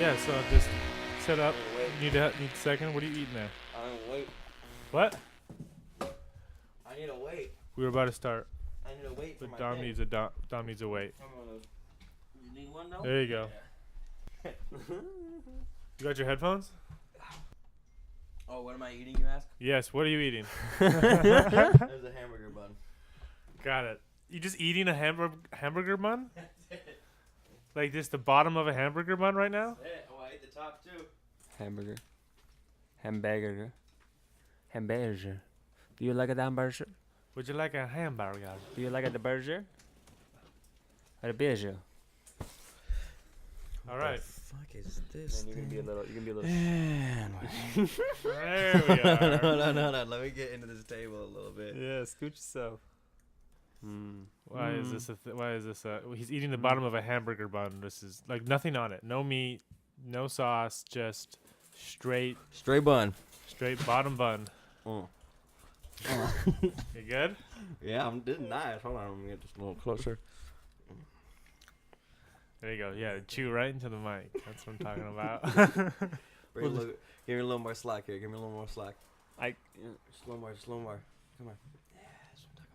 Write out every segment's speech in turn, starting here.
Yeah, so just set up. Wait. Need a second. What are you eating there? Wait. What? I need to wait. We were about to start, I need to wait for but my Dom thing. needs Dom needs a wait. You need one though? There you go. Yeah. You got your headphones? Oh, what am I eating, you ask? Yes. What are you eating? There's a hamburger bun. Got it. You just eating a hamburger bun? That's it. Like just the bottom of a hamburger bun right now? That's it. Oh, I ate the top too. Hamburger. Hamburger. Hamburger. Do you like a hamburger? Would you like a hamburger? Do you like a burger? Or a burger? All right. Fuck is this? You can be a little. There we are. No. Let me get into this table a little bit. Yeah, scoot yourself. Why is this why is this he's eating the bottom of a hamburger bun. This is like nothing on it. No meat, no sauce, just straight bun. straight bottom bun. Oh. You good? Yeah, I'm doing nice. Hold on, let me get just a little closer. There you go. Yeah, chew right into the mic. That's what I'm talking about. Give me a little more slack here. Give me a little more slack. I. Just a little more. Come on. Yeah, that's what I'm talking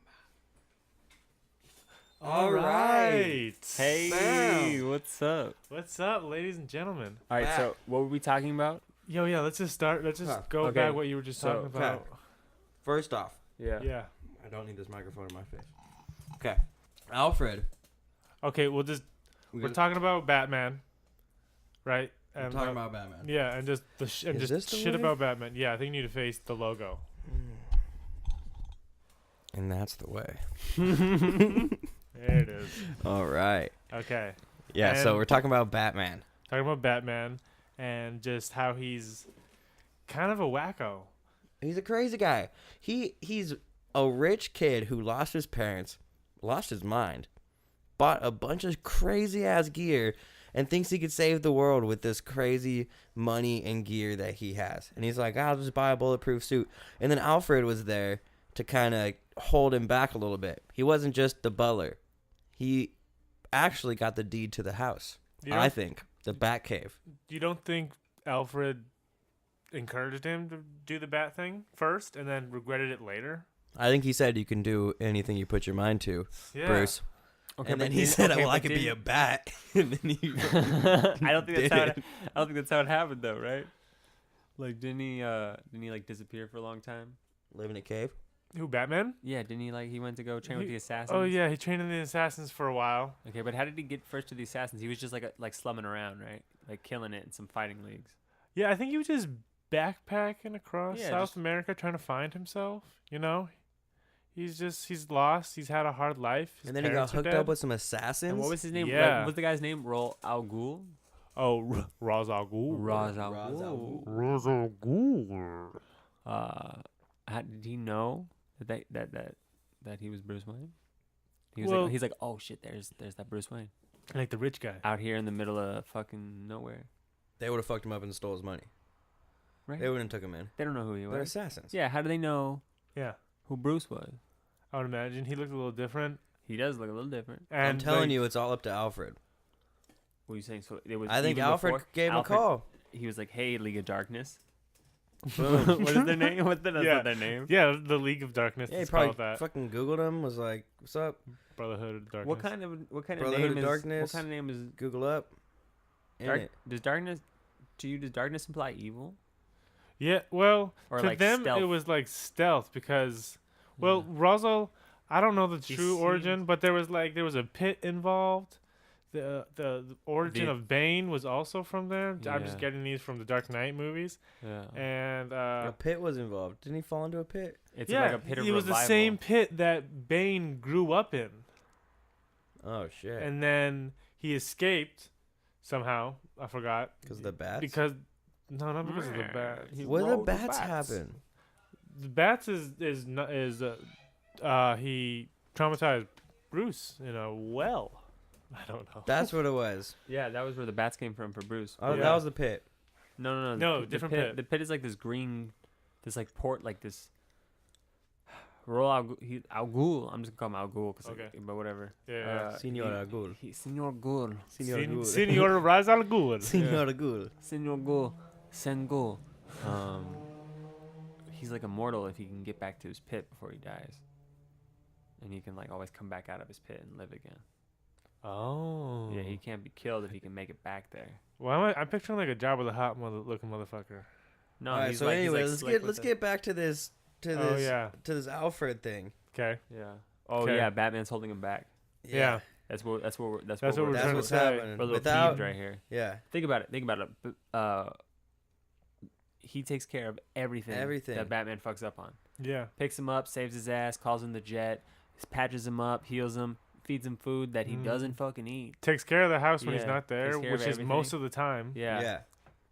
about. All right. Hey, Bam. what's up? What's up, ladies and gentlemen? All right, Back. so what were we talking about? Yo, yeah, let's just start. Let's just go Okay. back what you were just So, talking about. First off, Yeah. I don't need this microphone in my face. Okay. Alfred. Okay, we're talking about Batman, right? We're And talking about Batman. yeah, and just Is this the shit way? about Batman. Yeah, I think you need to face the logo. And that's the way. There it is. All right. Okay. Yeah, so And- we're talking about Batman. Talking about Batman and just how he's kind of a wacko. He's a crazy guy. He's a rich kid who lost his parents, lost his mind, bought a bunch of crazy ass gear, and thinks he could save the world with this crazy money and gear that he has. And he's like, I'll just buy a bulletproof suit. And then Alfred was there to kind of hold him back a little bit. He wasn't just the butler. He actually got the deed to the house. I think. The Batcave. You don't think Alfred encouraged him to do the bat thing first and then regretted it later? I think he said you can do anything you put your mind to, Yeah. Bruce. Okay, And then but he did- said, okay, well, I but could be did- a bat. And then he I don't think did that's how. it. I don't think that's how it happened, though, right? Like, didn't he like disappear for a long time? live in a cave. Who, Batman? Yeah, didn't he like he went to go train with He- the assassins? Oh, yeah, he trained in the Assassins for a while. Okay, but how did he get first to the assassins? He was just like slumming around, right? Like killing it in some fighting leagues. Yeah, I think he was just backpacking across Yeah, South just- America trying to find himself, you know? He's lost. He's had a hard life. His And then he got parents are hooked dead. up with some assassins. And what was his name? Yeah. What was the guy's name? Ra's al Ghul. Oh, Ra's al Ghul. Ra's al Ra's al Ghul. Ra's al Ghul. How did he know that he was Bruce Wayne? He was Well- like, he's like, oh shit, there's that Bruce Wayne Like the rich guy. out here in the middle of fucking nowhere, They would have fucked him up and stole his money. right? They wouldn't have took him in. They don't know who he They're was. assassins. Yeah, how do they know Yeah. who Bruce was? I would imagine he looked a little different. He does look a little different. And I'm telling like, you, it's all up to Alfred. What are you saying? So it was. I think even Alfred before- gave him Alfred- a call. He was like, "Hey, League of Darkness." Boom. What is their name? What's that's Yeah. not their name? Yeah, the League of Darkness. Yeah, he Let's call probably it that. fucking Googled him, was like, what's up? Brotherhood of Darkness. What kind of Brotherhood name of is? Darkness. What kind of name is? Google up. In Dark, it. does darkness? To you, does darkness imply evil? Yeah, well, Or to like them stealth? it was like stealth because, well, Yeah. Rosal, I don't know the He true seemed- origin, but there was a pit involved. The origin The- of Bane was also from there. I'm Yeah. just getting these from the Dark Knight movies, Yeah. and A pit was involved. Didn't he fall into a pit? It's yeah, like a pit of it was the revival. same pit that Bane grew up in, Oh, shit. and then he escaped somehow. I forgot Because of the bats? because not because of the bats. He Where the rolled bats happen? The bats he traumatized Bruce in a well. I don't know. That's what it was. Yeah, that was where the bats came from for Bruce. Oh, Yeah. that was the pit. No. No, the different pit. pit. The pit is like this green, this like port, like this. Al Ghul. I'm just gonna call him Al Ghul, Okay. but whatever. Yeah. Senor Al Ghul. Senor Ghul. Senor Raz Al Ghul. Senor Al Ghul. Senor Ghul. Sen Ghul. He's like immortal if he can get back to his pit before he dies, and he can like always come back out of his pit and live again. Oh. Yeah, he can't be killed if he can make it back there. Well, I'm picturing like a Jabba the Hutt looking motherfucker. No, All right, he's so like, anyway, he's like slick let's with get back to this Oh yeah. to this Alfred thing. Okay. it. Yeah. Oh 'Kay. yeah, Batman's holding him back. Yeah. That's what we're That's what we're That's trying what's to say. happening. We're a little Without peeved right here. yeah, Think about it. He takes care of everything that Batman fucks up on. Yeah. Picks him up, saves his ass, calls him the Jet, patches him up, heals him, feeds him food that he doesn't fucking eat. Takes care of the house when he's Yeah, not there, takes care which of is most everything. of the time. Yeah. yeah.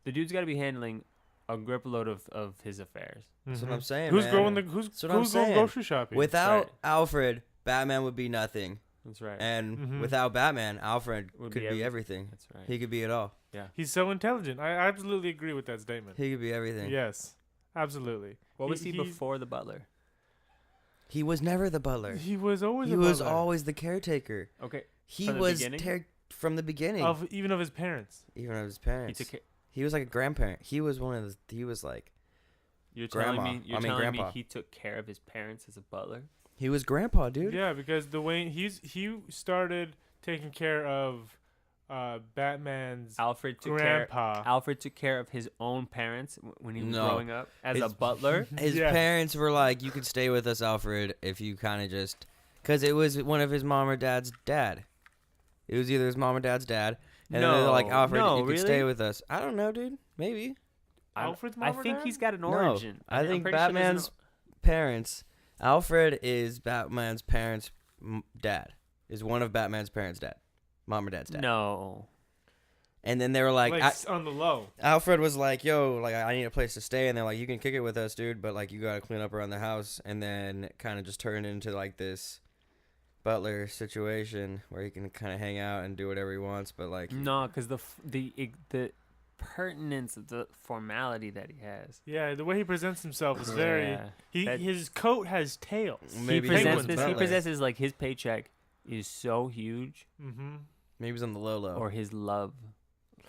The dude's got to be handling a grip load of his affairs. That's what Mhm. I'm saying. Who's man. going? Who's That's what I'm going saying. grocery shopping? Without Right. Alfred, Batman would be nothing, That's right. and Mhm. without Batman, Alfred Would could be be everything. That's right. He could be it all. He's so intelligent. I absolutely agree with that statement. He could be everything. Yes, absolutely. What was he he- before the butler? He was never the butler. He was always. He a was butler. always the caretaker. Okay. He From the was beginning? from the beginning, even of his parents. even of his He parents. took care. He was like a grandparent. He was one of the. He was like You're telling Grandma. me. You're I mean, telling me grandpa. he took care of his parents as a butler. he was grandpa, dude. Yeah, because the way he started taking care of Batman's Alfred took grandpa. care. Alfred took care of his own parents when he was No. growing up as a His- butler. His Yeah. parents were like, "You could stay with us, Alfred, if you kind of just," because it was one of his mom or dad's dad. It was either his mom or dad's dad, and then they're like, No, "Alfred, no, you could really? stay with us." I don't know, dude. Maybe. Alfred's I mom or think dad? he's got an No, origin. I I'm think pretty sure there's an Batman's parents. Alfred is Batman's parents' dad. Is one of Batman's parents' dad, mom or dad's dad. No. And then they were like, on the low. Alfred was like, "Yo, like I need a place to stay," and they're like, "You can kick it with us, dude, but like you gotta clean up around the house." And then kind of just turned into like this butler situation where he can kind of hang out and do whatever he wants, but like No, because the pertinence of the formality that he has. Yeah, the way he presents himself is very. Yeah. His coat has tails. Maybe he he presents was this. He butler. possesses like his paycheck is so huge, Mm-hmm. maybe he's on the low. or his love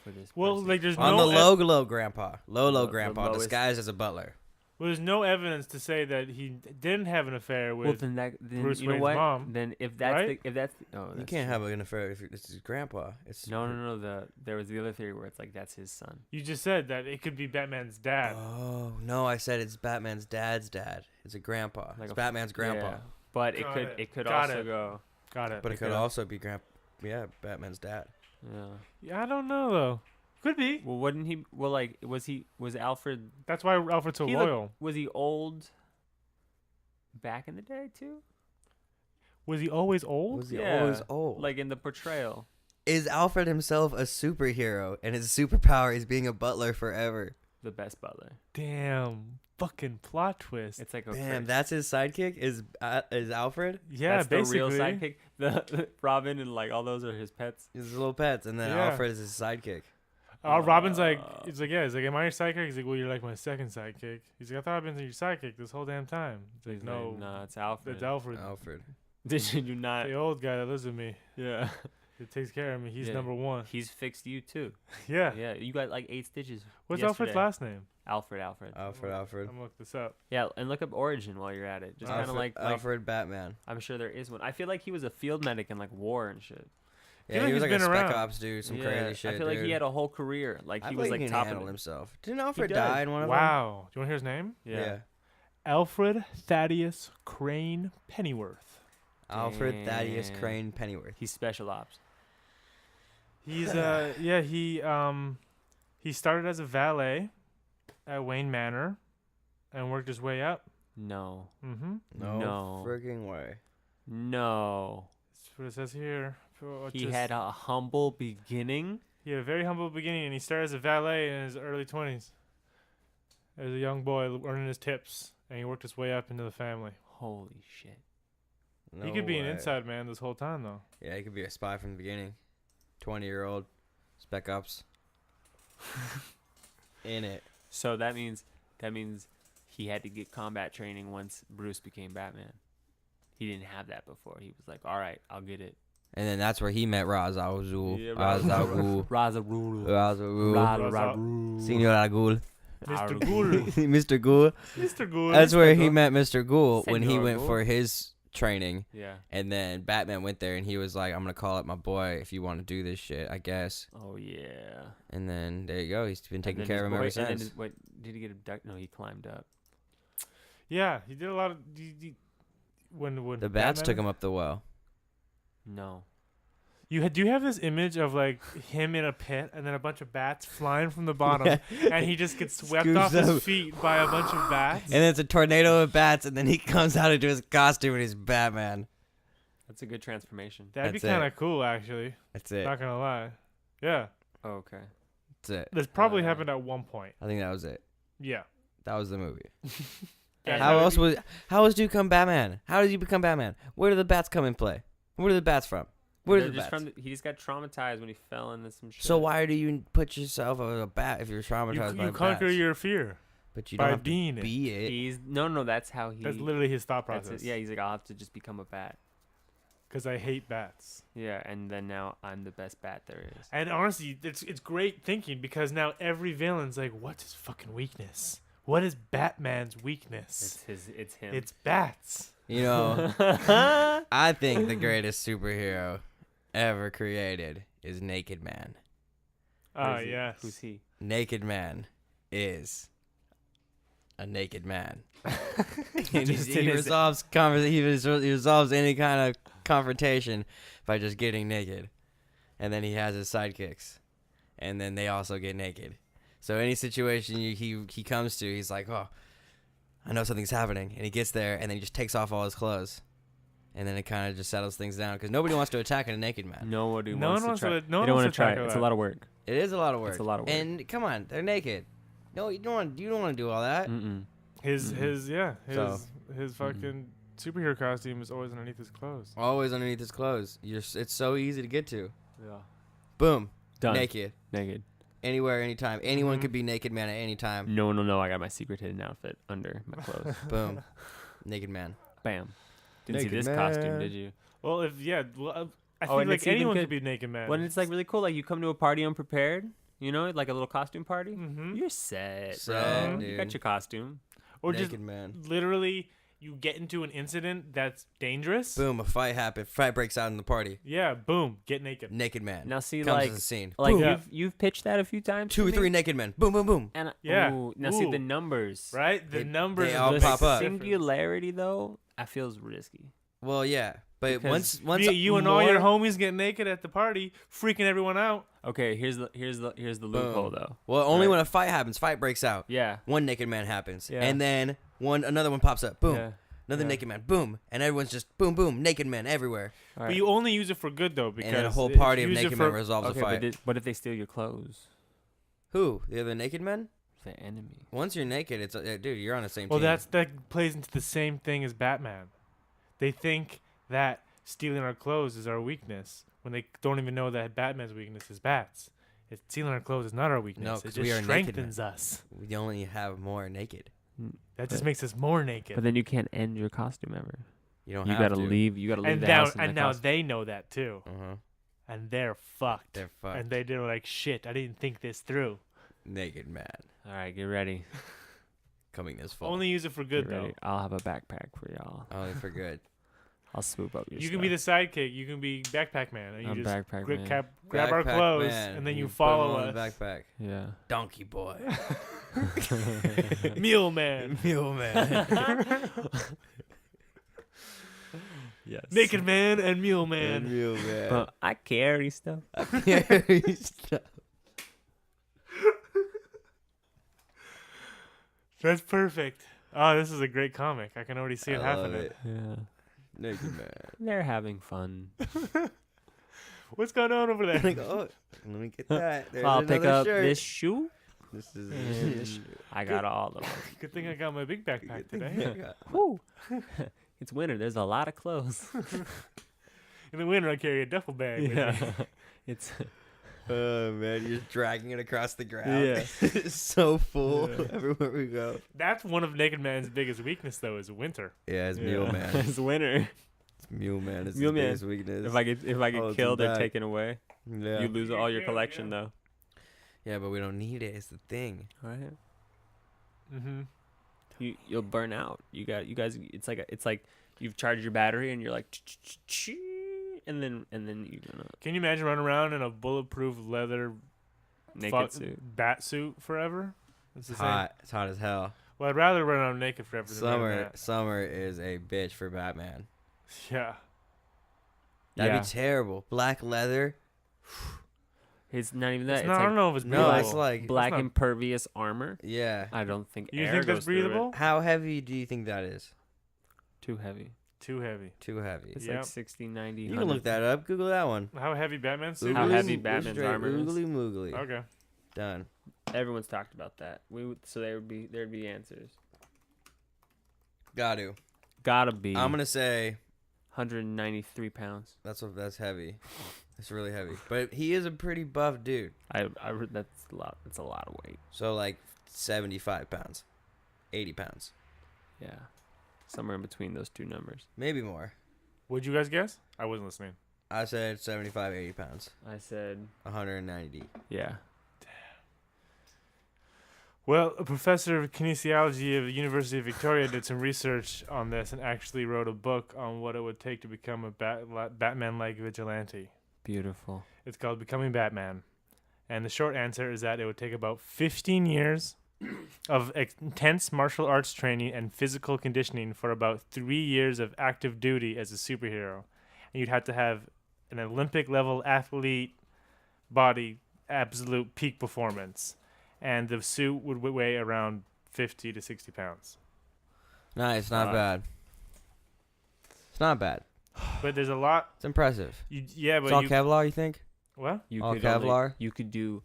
for this. Well, person. like there's On no the low grandpa, low The grandpa, lowest. disguised as a butler. Well, there's no evidence to say that he didn't have an affair with. Well, then Bruce you know Wayne's what? mom, Then if that's right? the, if that's oh, You that's can't true. have an affair if it's his grandpa. It's No. There was the other theory where it's like that's his son. You just said that it could be Batman's dad. Oh no, I said it's Batman's dad's dad. It's a grandpa. Like It's a- Batman's grandpa. Yeah. But Got it. it could Got also it. go. Got it. But it could Okay. also be Batman's dad. Yeah. Yeah, I don't know though. Could be. Well, wouldn't he? Well, like, was Alfred? That's why Alfred's so He looked- loyal. Was he old? Back in the day too. Was he always old? Was he Yeah, always old? Like in the portrayal. Is Alfred himself a superhero and his superpower is being a butler forever? The best butler. Damn. Fucking plot twist. It's like a Damn, that's his sidekick. Is Alfred? Yeah, that's the basically. real sidekick. The Robin and like all those are his pets. His little pets, and then Yeah. Alfred is his sidekick. Robin's like, he's like, yeah, he's like, am I your sidekick? He's like, well, you're like my second sidekick. He's like, I thought I've been your sidekick this whole damn time. He's like, He's no, like, nah, it's Alfred. it's Alfred, Alfred. Did you not? the old guy that lives with me. Yeah. He takes care of me. He's Yeah. number one. He's fixed you too. Yeah. Yeah, you got like 8 stitches. What's yesterday. Alfred's last name? Alfred. Alfred. I'm gonna look this up. Yeah, and look up origin while you're at it. Just kind of like Alfred Batman. I'm sure there is one. I feel like he was a field medic in like war and shit. feel Yeah, like he was he's like a been spec around. ops dude, some Yeah, crazy shit. I feel like dude. he had a whole career. Like I he feel was he like can top handle of it. himself. Didn't Alfred does. die in one of them? Wow. Do you want to hear his name? Yeah. Alfred Thaddeus Crane Pennyworth. Alfred Thaddeus Damn. Crane Pennyworth. He's special ops. He's he started as a valet at Wayne Manor and worked his way up. No. Mm-hmm. No frigging way. No. That's what it says here. He had a humble beginning. He had a very humble beginning, and he started as a valet in his early 20s. As a young boy, earning his tips, and he worked his way up into the family. Holy shit. No he could be an way. inside man this whole time, though. Yeah, he could be a spy from the beginning. 20-year-old spec ops. In it. So that means he had to get combat training once Bruce became Batman. He didn't have that before. He was like, all right, I'll get it. And then that's where he met Ra's al Ghul. Yeah, Ra's al Ghul. Ra's al Ghul. Ra's al Ghul. Ra's al Ghul. Senor al Ghul. Mr. Ghoul. Mr. Ghul. Mr. Ghoul. That's where he met Mr. Ghoul when he Senor went Ghoul. for his training. Yeah. And then Batman went there and he was like, I'm going to call up my boy if you want to do this shit, I guess. Oh, yeah. And then there you go. He's been taking And then care of him ever and then since. what, did he get abducted? No, he climbed up. Yeah, he did a lot of. When The bats Batman- took him up the well. No. Do you have this image of like him in a pit and then a bunch of bats flying from the bottom and he just gets swept Scoops off his up. feet by a bunch of bats? And then it's a tornado of bats, and then he comes out into his costume and he's Batman. That's a good transformation. That'd be That's it. kind of cool, actually. That's it. Not gonna lie. Yeah, Oh, okay. That's it. this probably Uh, happened at one point. I think that was it. Yeah. That was the movie. Yeah, How that else would do you become Batman? How did you become Batman? Where do the bats come in play? Where are the bats from? Where are They're the just bats? he just got traumatized when he fell into some shit. So why do you put yourself as a bat if you're traumatized by You conquer bats? your fear But you by don't have being to it. be it. He's no. That's how he. That's literally his thought that's process. it. Yeah, he's like, I'll have to just become a bat. Because I hate bats. Yeah, and then now I'm the best bat there is. And honestly, it's great thinking because now every villain's like, what's his fucking weakness? What is Batman's weakness? It's him. It's bats. You know, I think the greatest superhero ever created is Naked Man. Oh, Who's he? yes. Who's he? Naked Man is a naked man. And Just he in his- resolves any kind of confrontation by just getting naked. And then he has his sidekicks. And then they also get naked. So any situation he comes to, he's like, oh, I know something's happening. And he gets there, and then he just takes off all his clothes. And then it kind of just settles things down. Because nobody wants to attack a naked man. Nobody No wants one wants to try. to- no one they don't wants want to to try. tackle It's that. a lot of work. It is a lot of work. It's a lot of work. And come on, they're naked. No, you don't want to do all that. Mm-mm. His So- fucking superhero costume is always underneath his clothes. Always underneath his clothes. It's so easy to get to. Yeah. Boom. Done. Naked. Naked. Anywhere, anytime. Anyone Mhm. could be naked man at any time. No one will know I got my secret hidden outfit under my clothes. Boom. Naked man. Bam. Didn't see Naked this costume, man. did you? Well, I Oh, think and like it's even anyone good could be naked man. When it's like really cool, like you come to a party unprepared, you know, like a little costume party. Mm-hmm. You're set, Set, bro. dude. You got your costume. Or naked just man. literally you get into an incident that's dangerous. Boom. A fight happened. Fight breaks out in the party. Yeah, boom, get naked. Naked man. Now see, Comes like, to the scene. like Boom. Yeah. you've pitched that a few times. Two to or me, three naked men. Boom, boom, boom. And Yeah. now see the Ooh. numbers. Right? The They- numbers they is all the pop up. difference. Singularity though, I feels risky. Well, yeah. But Because once You and all your more- homies get naked at the party, freaking everyone out. Okay, here's the loophole though. Well, only Right. when a fight happens, fight breaks out. Yeah. One naked man happens. Yeah. And then another one pops up. Boom. Yeah. Another Yeah. naked man. Boom. And everyone's just boom, boom. Naked men everywhere. All But you only use it for good though, because And then a whole if party you of use it naked for- men resolves okay, the fight. but what if they steal your clothes? Who? The other naked men? The enemy. Once you're naked, it's dude, you're on the same Well, team. that plays into the same thing as Batman. They think that stealing our clothes is our weakness when they don't even know that Batman's weakness is bats. Stealing our clothes is not our weakness. No, it 'cause just we are naked strengthens us. We only have more naked. That just But- makes us more naked. But then you can't end your costume ever. You don't You have gotta to. leave. You gotta leave and the now, house in and that now costume. they know that too, Uh-huh. and they're fucked. They're fucked. And they're like, shit, I didn't think this through. Naked man. All right, get ready. Coming this fall. Only use it for good Get though. ready. I'll have a backpack for y'all. Only for good. I'll swoop up your You stuff. can be the sidekick. You can be backpack man. And you I'm just backpack grab, man. grab our Backpack clothes, man. and then you put 'em follow on us. the backpack. Yeah. Donkey boy. Mule man, Mule man. Yes. naked man, and mule man. Mule man. But I carry stuff. That's perfect. Oh, this is a great comic. I can already see it I love happening. it. Yeah. Naked man. They're having fun. What's going on over there? Like, oh, let me get that. There's I'll pick another up shirt. this shoe. This is and this shirt. I got all of them. Good thing I got my big backpack Good thing today. I got- Whew. It's winter. There's a lot of clothes. In the winter, I carry a duffel bag. with me. yeah. It's Oh man, you're just dragging it across the ground. Yeah. It's so full Yeah. everywhere we go. That's one of Naked Man's biggest weakness, though, is winter. Yeah, it's Mule Man. It's winter. It's Mule Man. It's Mule his Man. biggest weakness. If I get Oh, it's killed or back. taken away, Yeah. you lose all your collection Yeah. though. Yeah, but we don't need it. It's the thing. All right. Mm-hmm. You'll burn out. You guys. It's like you've charged your battery and you're like, and then you're gonna Can you imagine running around in a bulletproof leather naked suit. bat suit forever? It's the It's same. hot. It's hot as hell. Well, I'd rather run around naked forever than wear that. Summer is a bitch for Batman. Yeah. That'd Yeah. be terrible. Black leather. It's not even that. It's It's not, I like don't know if it's No, breathable. it's like black not- impervious armor. yeah. I don't think You air think that's goes through it. breathable? How heavy do you think that is? Too heavy. Too heavy. Too heavy. It's Yep. like 60, 90, You can 100. look that up. Google that one. How heavy Batman suit? How Oogly- heavy Batman's straight armor is. Oogly moogly. Okay. Done. Everyone's talked about that. So there'd be answers. Got to. Gotta be. I'm gonna say 193 pounds. that's heavy. It's really heavy. But he is a pretty buff dude. I heard that's a lot. That's a lot of weight. So like 75 pounds, 80 pounds, Yeah, somewhere in between those two numbers. maybe more. What'd you guys guess? I wasn't listening. I said 75, 80 pounds, I said, 190. yeah. Well, a professor of kinesiology of the University of Victoria did some research on this and actually wrote a book on what it would take to become a Batman-like vigilante. Beautiful. It's called Becoming Batman. And the short answer is that it would take about 15 years of intense martial arts training and physical conditioning for about 3 years of active duty as a superhero. And you'd have to have an Olympic-level athlete body, absolute peak performance. And the suit would weigh around 50 to 60 pounds. Nice, not bad. It's not bad. But there's a lot. It's impressive. Yeah, It's but all you. Kevlar, you think? What? You All could Kevlar? you could do,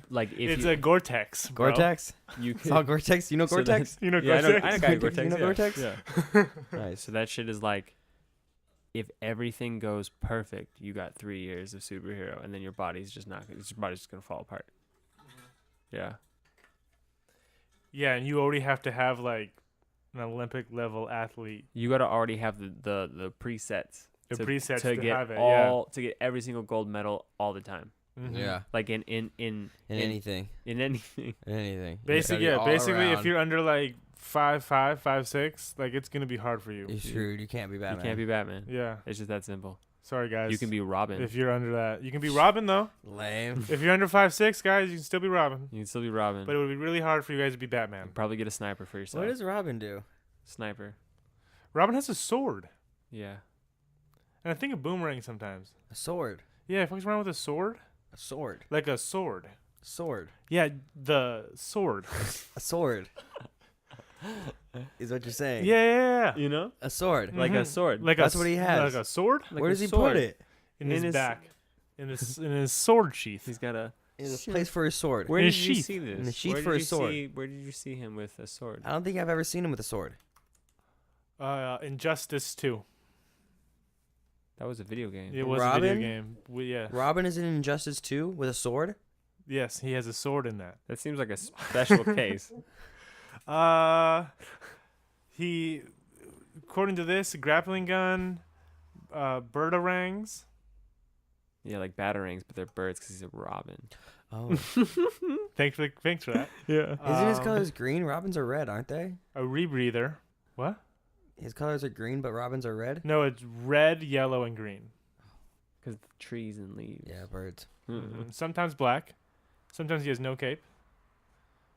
like if It's you, a Gore-Tex. Bro. Gore-Tex? you It's all could. Gore-Tex? You know So Gore-Tex? You know Yeah, I Gore-Tex? know a guy Gore-Tex. You know yeah. Gore-Tex? Yeah. Nice. So that shit is like, if everything goes perfect, you got 3 years of superhero, and then your body's just gonna fall apart. Yeah. Yeah, and you already have to have like an Olympic-level athlete. You gotta already have the presets. The to, presets to to get have it, to get every single gold medal all the time. Mhm. Yeah. Like in In anything. anything. In anything. Basically, You gotta yeah. be all Basically, if around. you're under like 5'5", 5'6", like it's gonna be hard for you. You're screwed. You can't be Batman. You can't be Batman. Yeah. It's just that simple. Sorry, guys. You can be Robin. if you're under that. You can be Robin though. Lame. If you're under 5'6", guys, you can still be Robin. You can still be Robin. But it would be really hard for you guys to be Batman. Probably get a sniper for yourself. What does Robin do? Sniper? Robin has a sword, Yeah. and I think a boomerang sometimes. A sword. Yeah, he fucks around with a sword, A sword. like a sword. A sword. Yeah, the sword. A sword. Is what you're saying. Yeah. You know, A sword. like a Mhm. sword. Like That's a, what he has. Like a sword Like Where a does he sword. put it? in In his his- back, in his sword sheath. He's got a. There's a place for his sword. Where In did his you sheath. see this? In the sheath Where for did his you sword. see- Where did you see him with a sword? I don't think I've ever seen him with a sword. Injustice 2. That was a video game. It was a Robin? video game. Yeah. Robin is in Injustice 2 with a sword? Yes, he has a sword in that. That seems like a special case. He, according to this, a grappling gun, birdarangs. Yeah, like batarangs, but they're birds because he's a robin. Oh. Thanks for that. Yeah. Isn't his colors green? Robins are red, aren't they? A rebreather. What? His colors are green, but Robins are red? No, it's red, yellow, and green. Because trees and leaves. Yeah, birds. Mm-mm. Sometimes black. Sometimes he has no cape.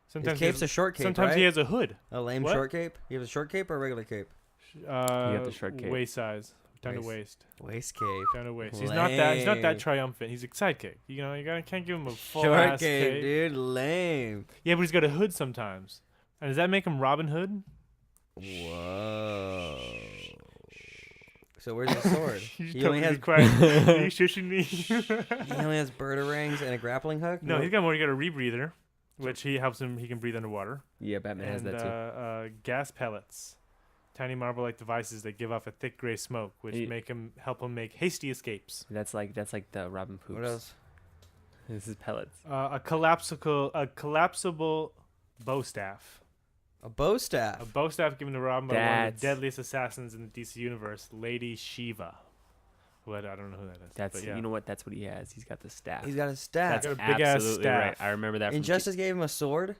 His Sometimes cape's a short cape, sometimes right? he has a hood. A lame What? short cape? You have a short cape or a regular cape? Uh, the short cape. Waist size, down to Waist. waist, Waist cape. down to waist. He's not that. He's not Lame. that triumphant. He's a sidekick. You know, can't give him a full Short ass cape, cape. dude. Lame. Yeah, but he's got a hood sometimes. And does that make him Robin Hood? Whoa. So where's his sword? You He told only me to has be quiet. Are you shushing me? he only has birdarangs and a grappling hook? No, he's got more. He got a rebreather, which he helps him. He can breathe underwater. Yeah, Batman has And that too. gas pellets, tiny marble-like devices that give off a thick gray smoke, which He- help him make hasty escapes. That's like the Robin poops. What else? This is pellets. A collapsible bow staff. A bow staff. A bow staff given to Robin by one of That's- the deadliest assassins in the DC universe, Lady Shiva. Who I don't know who that is. That's but yeah. you know what? That's what he has. He's got the staff. He's got a staff. That's got a big-ass absolutely right. staff. I remember that. From Injustice gave him a sword.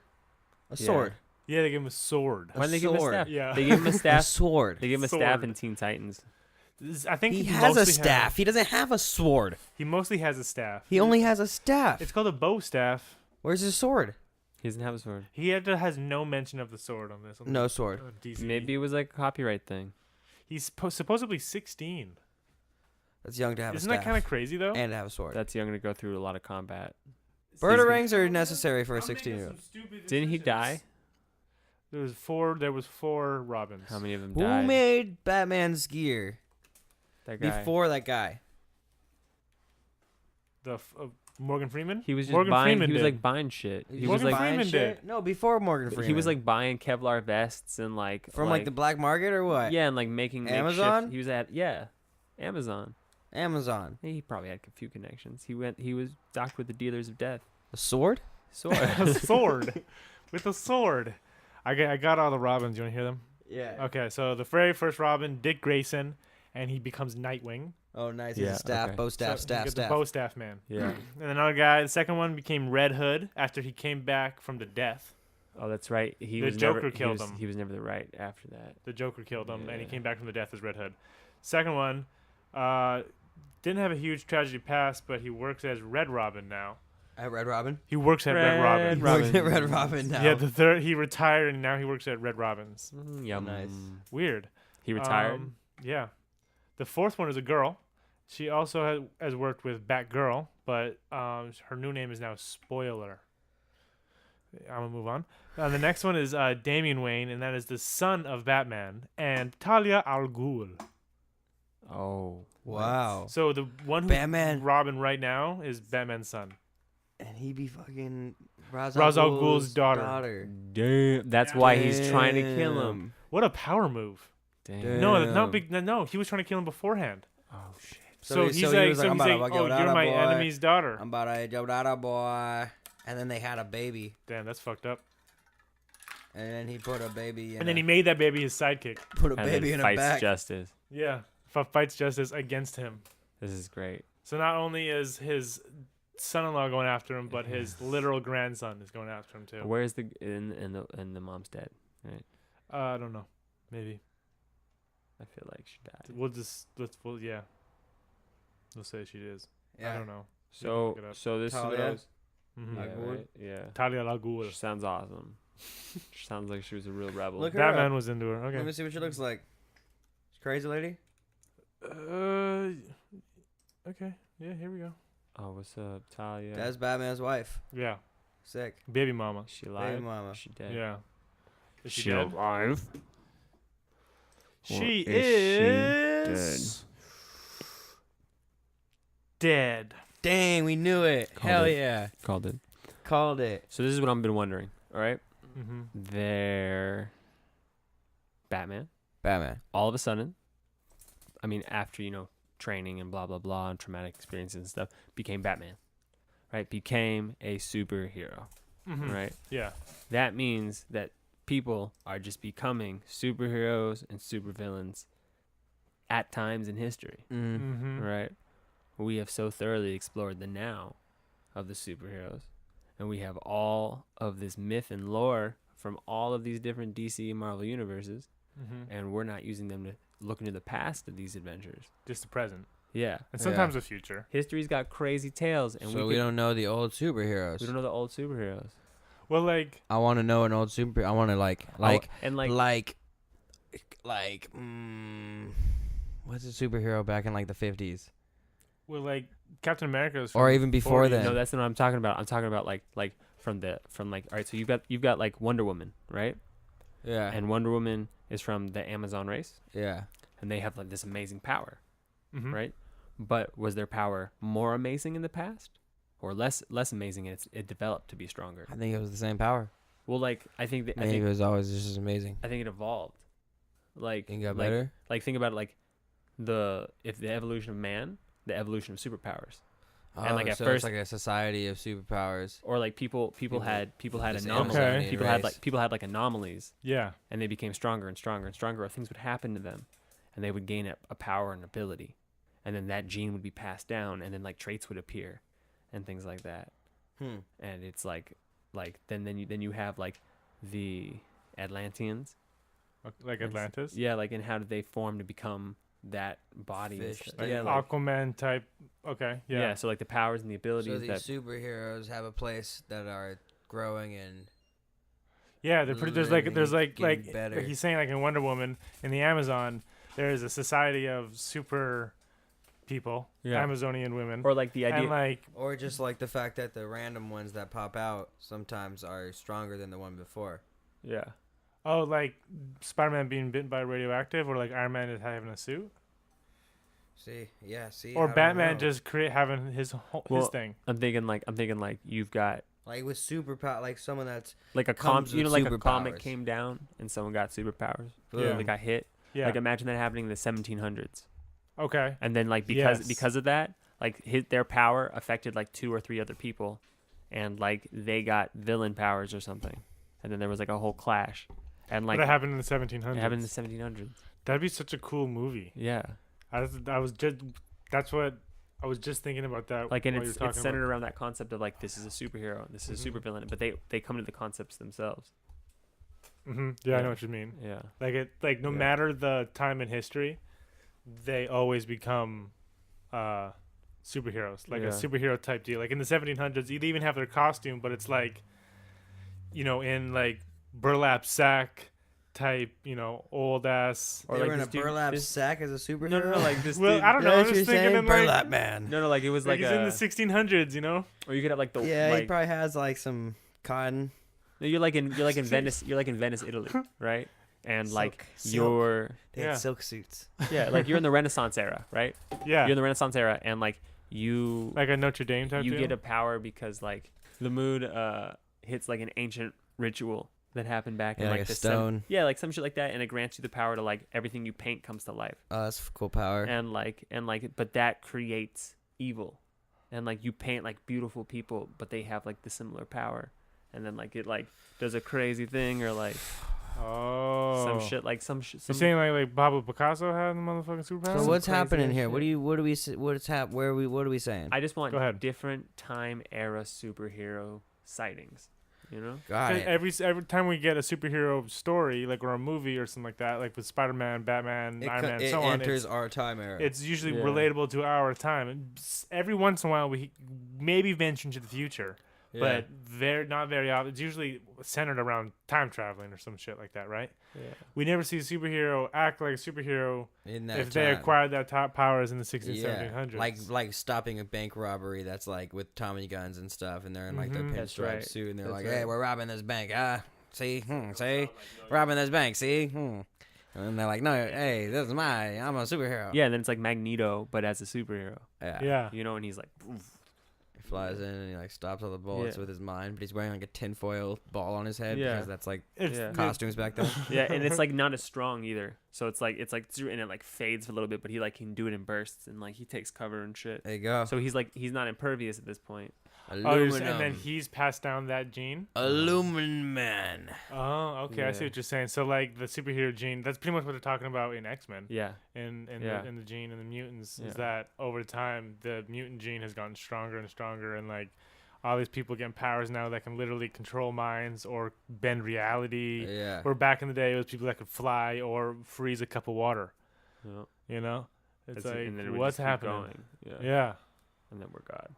A Yeah. sword. Yeah, they gave him a sword. Why did they give him a sword. staff? Yeah. They gave him a A staff. sword. They gave him a staff Sword. in Teen Titans. I think He has a mostly staff. He doesn't have a sword. He mostly has a staff. He only has a staff. It's called a bow staff. Where's his sword? He doesn't have a sword. Has no mention of the sword on this. No sword. DC. Maybe it was like a copyright thing. He's supposedly 16. That's young to have Isn't a that staff. kind of crazy though? And to have a sword. That's young to go through a lot of combat. Rings are necessary for a 16-year-old. Didn't he die? There was four Robins. How many of them Who died? made Batman's gear That guy. before that guy? Morgan Freeman. He was just Morgan buying. Freeman He was did. like buying shit. He was Morgan like Freeman shit? did. No, before Morgan Freeman. he was like buying Kevlar vests and like from like the black market or what? yeah, and like making makeshift- Amazon? He was at Amazon. Amazon. He probably had a few connections. He was docked with the dealers of death. A sword? Sword. A sword. With a sword. I got all the Robins. You want to hear them? Yeah. Okay, so the very first Robin, Dick Grayson, and he becomes Nightwing. Oh, nice. Yeah, He's a staff, okay. bow staff, So staff, you get staff. The bow staff man. Yeah. And another guy, the second one became Red Hood after he came back from the death. Oh, that's right. He The was Joker never, killed he was, him. He was never the right after that. The Joker killed him, and he Yeah. came back from the death as Red Hood. Second one, didn't have a huge tragedy past, but he works as Red Robin now. At Red Robin? He works at Red Robin. He works at Red Robin now. Yeah, the third he retired, and now he works at Red Robins. Yum. Nice. Weird. He retired. Yeah. The fourth one is a girl. She also has worked with Batgirl, but her new name is now Spoiler. I'm going to move on. The next one is Damian Wayne, and that is the son of Batman, and Talia al Ghul. Oh. Wow. So the one who's Batman. Robin right now is Batman's son. And he be fucking Ra's al Ghul's daughter. Damn. That's why he's trying to kill him. What a power move. Damn. No, that's not big. No, he was trying to kill him beforehand. Oh shit. So he's he like, was I'm about to oh, get you're my boy. enemy's daughter. I'm about to get out of boy. And then they had a baby. Damn, that's fucked up. And then he put a baby in And then he made that baby his sidekick. put a And baby then in a fights back. justice. Yeah, fights justice against him. This is great. So not only is his son-in-law going after him, but his literal grandson is going after him too. Where's the and the mom's dead? Right. I don't know. Maybe I feel like she died. we'll say she is. Yeah. I don't know. So look it up. so this Talia? is Mm-hmm. yeah, Al Ghul? right? Yeah. Talia al Ghul. She sounds awesome. She sounds like she was a real rebel. Look her Batman up. was into her. Let me Okay. see what she looks like. Crazy lady? Okay. Yeah. Here we go. Oh, what's up, Talia? That's Batman's wife. Yeah. Sick. Baby mama. Is she alive? Baby mama. Is she dead? Yeah. Is she dead? alive? She is is dead. Dang, we knew it. Called Hell it. yeah. Called it. Called it. So this is what I've been wondering. All right, Mm-hmm. they're Batman. Batman. All of a sudden, I mean, after training and blah blah blah and traumatic experiences and stuff, became Batman. Right, became a superhero. Mm-hmm. Right. Yeah. That means that people are just becoming superheroes and supervillains at times in history. Mm-hmm. Right. We have so thoroughly explored the now of the superheroes, and we have all of this myth and lore from all of these different DC and Marvel universes, Mm-hmm. and we're not using them to look into the past of these adventures. Just the present, Yeah. and sometimes the future. History's got crazy tales, and So we don't know the old superheroes. we don't know the old superheroes. Well, like I want to know an old superhero. I want to like what's a superhero back in like the 50s Captain America is or from even before 40s. then. No, that's not what I'm talking about. I'm talking about like from all right. So you've got like Wonder Woman, right? Yeah. And Wonder Woman is from the Amazon race, yeah. and they have like this amazing power, Mhm. right? But was their power more amazing in the past, or less amazing, and it developed to be stronger? I think it was the same power. Well, like I think Maybe it was always just as amazing. I think it evolved. Like It got like, better. Like think about it, like the evolution of man, the evolution of superpowers. And like at so first, it's like a society of superpowers. or like people had This anomalies. Amazonian People had like anomalies, Yeah. and they became stronger and stronger and stronger. Or things would happen to them, and they would gain a power and ability, and then that gene would be passed down, and then like traits would appear, and things like that. And it's like then you have like the Atlanteans. Like Atlantis. Yeah, like, and how did they form to become that body? and Fish stuff. thing. Yeah, like, Aquaman type. Okay. yeah. Yeah. So like the powers and the So abilities these that. superheroes have a place that are growing and Yeah. They're pretty. There's like getting better. like he's saying like in Wonder Woman in the Amazon, there is a society of super people, Yeah. Amazonian women, Or like the idea. and like or just like the fact that the random ones that pop out sometimes are stronger than the one before. Yeah. like Spider-Man being bitten by radioactive, or like Iron Man is having a suit, See, I or don't Batman know. just having his Well, thing. I'm thinking like you've got like with superpower, like someone that's like a Comes with like a comet superpowers. came down and someone got superpowers. Yeah. They got hit. Yeah. Like imagine that happening in the 1700s. Okay. And then like Yes. because of that, like their power affected like 2 or 3 other people, and like they got villain powers or something, and then there was like a whole clash, and like That happened in the 1700s. it happened in the 1700s. That'd be such a cool movie. Yeah, I was just that's what I was just thinking about that. like and while you it's were talking centered about. around that concept of like this is a superhero, this is a Mhm. supervillain, but they come to the concepts themselves. Yeah, I know what you mean. Yeah, Like no Yeah. matter the time in history, they always become superheroes, like a Yeah. superhero type deal. Like in the 1700s, they even have their costume, but it's like, in like burlap sack type, old ass. or they like were in a this dude- burlap this- sack as a superhero. No, like this. Well, dude, I don't know. That's I'm what just you're thinking saying? in like, burlap man. No, like it was like he's in the 1600s. or you could have like the Yeah, he like probably has like some cotton. no, you're like in Venice, Italy, right? And like Silk. you're They Yeah. had silk suits. yeah, like you're in the Renaissance era, right? Yeah, You're in the Renaissance era, and like you like a Notre Dame type you deal. get a power because like the moon hits like an ancient ritual that happened back in Yeah, like like a the stone. yeah, like some shit like that, and it grants you the power to like everything you paint comes to life, Oh, that's a cool power. and like but that creates evil, and like you paint like beautiful people, but they have like the similar power, and then like it like does a crazy thing or like some shit like some You're saying like Pablo Picasso had the motherfucking superpower? So what's crazy happening ass here? shit. What are we saying? I just want Go ahead. different time era superhero sightings, you know? Got it. Every time we get a superhero story, like or a movie or something like that, like with Spider-Man, Batman, Iron Man, It so on, enters our time era. it's usually Yeah. relatable to our time. And every once in a while, we maybe venture into the future, Yeah. but they're not very often. It's usually centered around time traveling or some shit like that, right? Yeah. We never see a superhero act like a superhero in that if time. they acquired that top powers in the 1600s, Yeah, 1700s. like stopping a bank robbery that's like with Tommy guns and stuff, and they're in like their Mhm. That's pinstripe right. suit, and they're That's like, right. "Hey, we're robbing this bank. See, see, robbing this bank. See." And they're like, "No, hey, this is I'm a superhero." Yeah, and then it's like Magneto, but as a superhero, yeah. you know, and he's like, "Oof." He flies in and he like stops all the bullets Yeah. with his mind, but he's wearing like a tinfoil ball on his head Yeah. because that's like It's Yeah. costumes back then. yeah, and it's like not as strong either. So it's like and it like fades for a little bit, but he like can do it in bursts and like he takes cover and shit. There you go. So he's not impervious at this point. Aluminum. and then he's passed down that gene. Aluminum Man. Oh, okay. I see Yeah. what you're saying. So like the superhero gene, that's pretty much what they're talking about in X-Men. Yeah, In Yeah. the gene and the mutants Yeah. is that over time the mutant gene has gotten stronger and stronger, and like all these people getting powers now that can literally control minds or bend reality. Yeah. Or back in the day, it was people that could fly or freeze a cup of water. yeah. You know, it's That's- like and then it would what's just keep happening? going. Yeah. Yeah, And then we're God.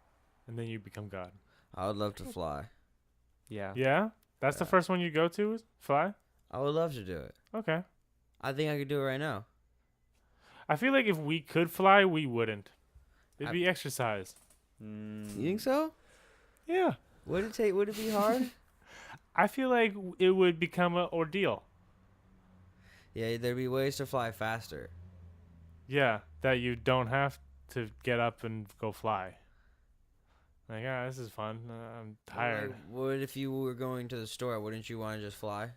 and then you become God. I would love to fly. Yeah. Yeah, that's the Yeah. first one you go to is fly. I would love to do it. Okay, I think I could do it right now. I feel like if we could fly, we wouldn't. It'd I- be exercise. You think so? Yeah. Would it take? Would it be hard? I feel like it would become an ordeal. Yeah, there'd be ways to fly faster. Yeah, that you don't have to get up and go fly. Like, this is fun. I'm tired. Like, what if you were going to the store? Wouldn't you want to just fly?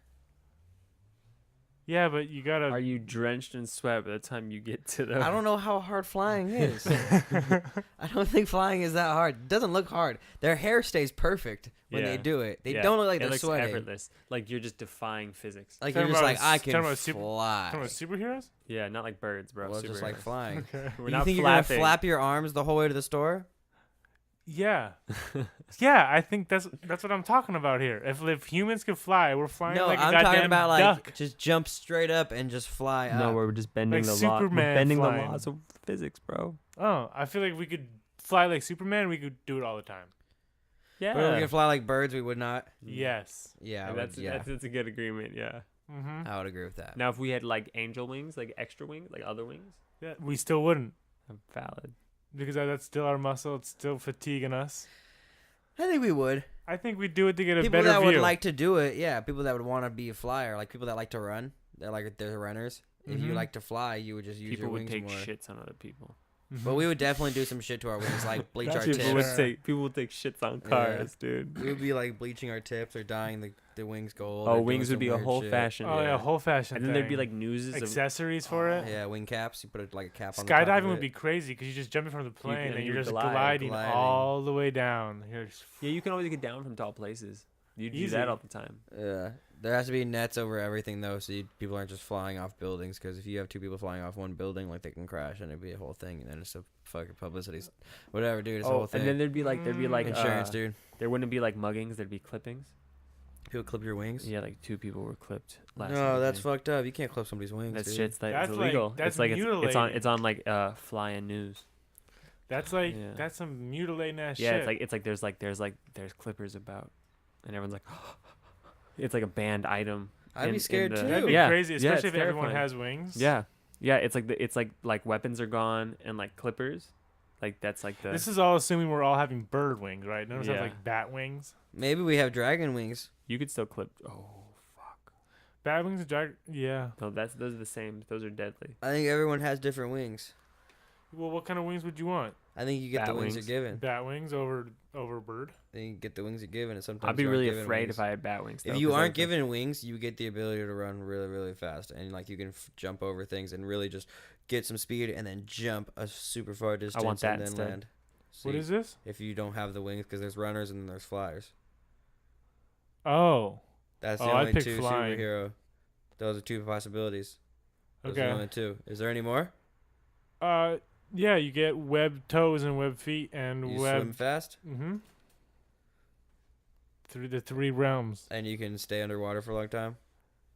Yeah, but you gotta. Are you drenched in sweat by the time you get to the? I don't know how hard flying is. I don't think flying is that hard. It doesn't look hard. Their hair stays perfect when they Yeah. do it. They Yeah. don't look like It they're looks sweating. effortless. Like you're just defying physics. Like Talking you're just about like, I talking can about super- fly. Talking about superheroes? Yeah, not like birds, bro. Well, just like Superheroes. flying. Okay. We're You not think you're gonna flapping. flap your arms the whole way to the store? Yeah. Yeah, I think that's what I'm talking about here. If humans could fly, we're flying No, like a I'm goddamn talking about like duck. just jump straight up and just fly No, up. we're just bending Like the law. We're Superman bending flying. the laws of physics, bro. Oh, I feel like we could fly like Superman. We could do it all the time. Yeah. But if we can fly like birds, we would not. Yes. Yeah, I And would, that's a good agreement. Yeah. Mm-hmm. I would agree with that. Now, if we had like angel wings, like extra wings, like other wings, Yeah, we still wouldn't valid. because that's still our muscle. It's still fatiguing us. I think we would. I think we do it to get a People better that view. would like to do it, yeah. People that would want to be a flyer, like people that like to run. They're runners. If you Mhm. like to fly, you would just use People your would wings take more. shits on other people. Mhm. But we would definitely do some shit to our wings, like bleach our That's People would tips. fair. people would take shits on Yeah. cars, dude. We would be like bleaching our tips or dyeing the wings gold. Oh, or doing wings would some be a weird whole shit. fashion. Oh yeah, whole fashion. And then there'd be thing. like newses of accessories for it. Yeah, wing caps. You put like a cap on the top of Skydiving would it. be crazy because you just jump in from the plane and and you you're just gliding. gliding all the way down. You're just Yeah, you can always get down from tall places. You do Easy. that all the time. Yeah, there has to be nets over everything though, so people aren't just flying off buildings. Because if you have two people flying off one building, like they can crash and it'd be a whole thing, and then it's a fucking publicity, whatever, dude. It's a whole thing. and then there'd be like Insurance, dude. There wouldn't be like muggings. There'd be clippings. People clip your wings. Yeah, like 2 people were clipped. Last No, that's weekend. fucked up. You can't clip somebody's wings. That's dude. shit's like That's it's like- illegal. that's it's like mutilating. it's on like flying news. that's like Yeah. that's some mutilating ass Yeah, shit. it's like there's clippers about, and everyone's like, it's like a banned item. I'd be in scared the- too. That'd be Yeah. crazy, Yeah, especially it's if everyone terrifying. has wings. Yeah, yeah. It's like weapons are gone and like clippers, like that's like the. This is all assuming we're all having bird wings, right? None of us have Yeah. like bat wings. Maybe we have dragon wings. You could still clip. Oh fuck. Bat wings and drag. Yeah. No, those are the same. Those are deadly. I think everyone has different wings. Well, what kind of wings would you want? I think you get Bat the wings wings. you're given. Bat wings over bird. I think you get the wings you're given, and sometimes I'd be you aren't really given afraid wings. if I had bat wings. If though, you 'cause aren't I'd- given wings, you get the ability to run really, really fast, and like you can jump over things and really just get some speed, and then jump a super far distance that and then instead. land. What See, is this? if you don't have the wings? Because there's runners and then there's flyers. Oh. That's Oh, the I'd only pick two flying. superhero. Those are two possibilities. Those are the Okay. only two. Is there any more? Yeah, you get web toes and web feet and You web. swim fast, Mm-hmm. Through the 3 realms. and you can stay underwater for a long time.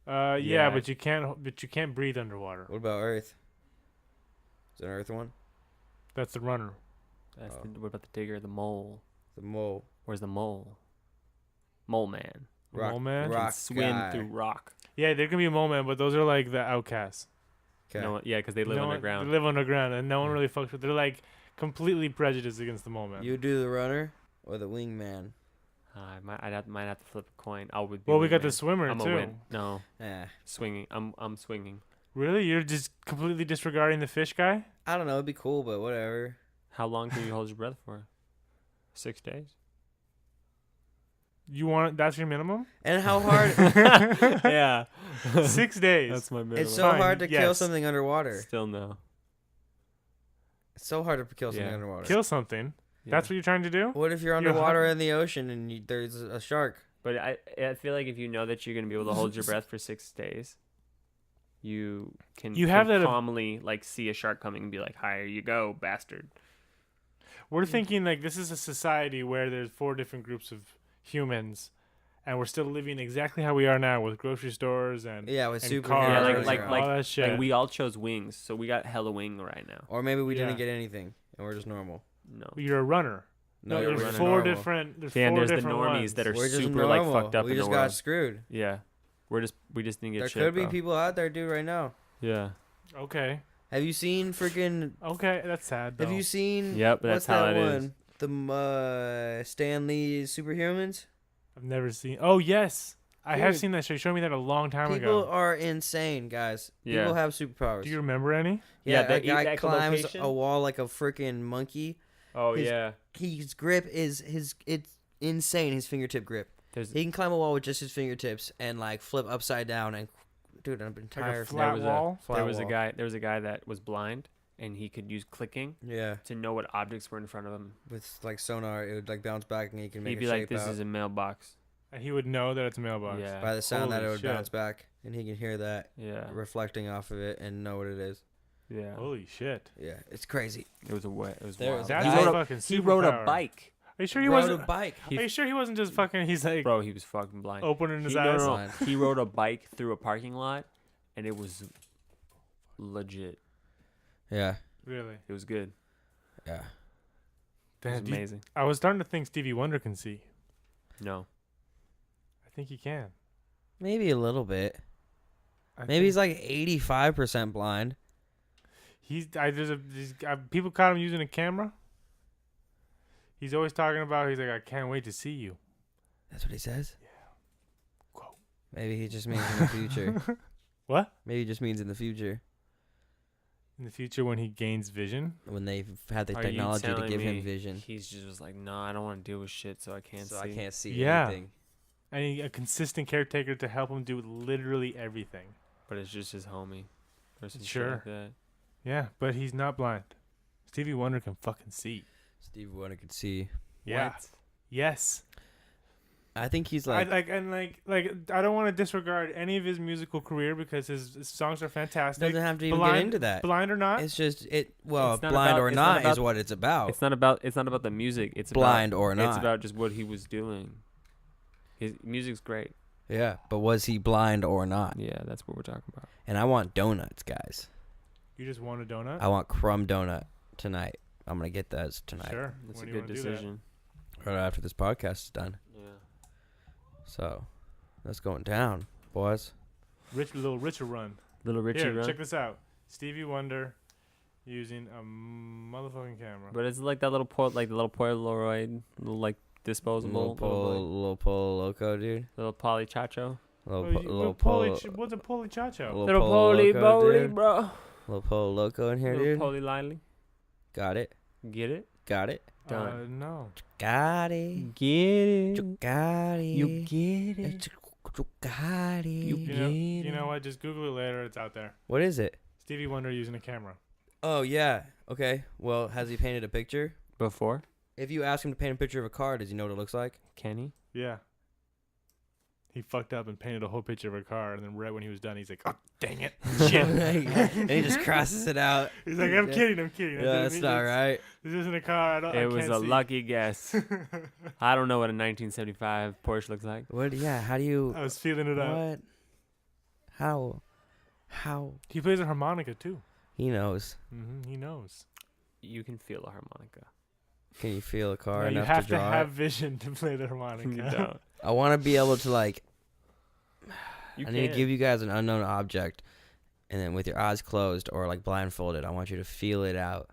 Yeah, Yeah. but you can't breathe underwater. What about Earth? Is there an Earth one? That's the runner. What about the digger, the mole? The mole. Where's the mole? Mole man. Rock, Mole man? rock Swim guy. through rock. Yeah, there can be a mole man, but those are like the outcasts. Okay. No, yeah, because they live No one- underground. They live underground, and no one really fucks with. They're like completely prejudiced against the mole man. You do the runner or the wingman? I might have to flip a coin. I would. Well, we got wingman. the swimmer I'm a too. win. No, Eh. swinging. I'm swinging. Really? You're just completely disregarding the fish guy? I don't know. It'd be cool, but whatever. How long can you hold your breath for? 6 days. You want that's your minimum? And how hard? Yeah. 6 days. That's my minimum. It's so Fine, hard to kill yes. something underwater. Still no. It's so hard to kill something Yeah. underwater. Kill something. Yeah. That's what you're trying to do? What if you're You're underwater in the ocean and there's a shark? But I feel like if you know that you're gonna be able to hold your breath for 6 days, you can You have that calmly like see a shark coming and be like, "Here you go, bastard." We're thinking like this is a society where there's 4 different groups of humans, and we're still living exactly how we are now with grocery stores and Yeah, with and superheroes. cars Yeah, running like- around. all that shit. Like we all chose wings, so we got hella wing right now. Or maybe we Yeah. didn't get anything and we're just normal. No. You're a runner. No, there's you're running 4 normal. different. There's Yeah, and 4 there's the different normies ones. that are We're just super like normal. fucked up We in just the got world. screwed. Yeah. We just didn't get There shit. could be bro. people out there, dude, right now. Yeah. Okay. Have you seen freaking? Okay, that's sad. Though. Have you seen? Yep, What's that's how that it one? is. The Stan Lee Superhumans. I've never seen. Oh yes, I have Dude. seen that show. You showed me that a long time People ago. are insane, guys. Yeah. People have superpowers. Do you remember any? yeah, Yeah, the a guy climbs echolocation? a wall like a freaking monkey. Oh His- yeah. His grip is it's insane. His fingertip grip. There's He can climb a wall with just his fingertips and like flip upside down dude, an entire flat wall? There was a guy that was blind, and he could use clicking Yeah, to know what objects were in front of him. with like sonar, it would like bounce back, and he can make He'd be a like, shape "This out is a mailbox." And he would know that it's a mailbox. Yeah. by the sound that Holy it would shit. bounce back, and he can hear that Yeah. reflecting off of it and know what it is. Yeah. Holy shit. Yeah, it's crazy. It was It was There wild. was That's He a rode fucking He rode a superpower. bike, Are you sure he Rode wasn't? a bike. Are you sure he wasn't just fucking? He's like bro. He was fucking blind. opening his He, eyes. no, no, he rode a bike through a parking lot, and it was legit. Yeah, Really? It was good. yeah. It Damn, was amazing. I was starting to think Stevie Wonder can see. No. I think he can. Maybe a little bit. I Maybe he's like 85% blind. People caught him using a camera. He's always talking about. He's like, I can't wait to see you. That's what he says. Yeah. Quote. Maybe he just means in the future. What? Maybe he just means in the future In the future, when he gains vision. when they've had the Are you technology to telling give him me vision. He's just was like, no, I don't want to deal with shit, so I can't So see. I can't see Yeah. anything. And a consistent caretaker to help him do literally everything. But it's just his homie. Or some shit Sure. like that. Yeah, but he's not blind. Stevie Wonder can fucking see. Stevie Wonder could see. Yeah. What? Yes. I think he's I like. I don't want to disregard any of his musical career because his songs are fantastic. Doesn't have to even blind, get into that. Blind or not? It's just it. Well, It's not blind about- or it's not not about- is what it's about. It's not about the music. It's Blind about, or It's not. about just what he was doing. His music's great. Yeah, but was he blind or not? Yeah, that's what we're talking about. And I want donuts, guys. You just want a donut? I want crumb donut tonight. I'm gonna get those tonight. Sure. That's When a do you good wanna do that? decision. Right after this podcast is done. Yeah. So that's going down, boys. Little richer run. Little Richie Here, run. check this out. Stevie Wonder using a motherfucking camera. But it's like that little Polaroid, little like disposable, Little polo loco, dude. little poly chacho. Little polo. What's a polychacho? Little polo loco, dude. bro. Little polo loco in here, Little dude. poly lively. Got it. Get it? Got it. Done. No. Got it. Get it. You got it. You get it. You got it. You know what? Just Google it later. It's out there. What is it? Stevie Wonder using a camera. Oh yeah. Okay. Well, has he painted a picture? Before? If you ask him to paint a picture of a car, does he know what it looks like? Can he? Yeah. He fucked up and painted a whole picture of a car, and then right when he was done, he's like, "Oh, dang it, shit!" And he just crosses it out. He's like, "I'm kidding. I Yeah, didn't that's mean not this. right. This isn't a car. I It was can't a see." lucky guess. I don't know what a 1975 Porsche looks like. What? Yeah. How do you? I was feeling it out. What? How? He plays a harmonica too. He knows. He knows. You can feel a harmonica. Can you feel a car No, you enough have to to draw have it? vision to play the harmonica. You don't. I want to be able to like. You I need to can. give you guys an unknown object, and then with your eyes closed or like blindfolded, I want you to feel it out,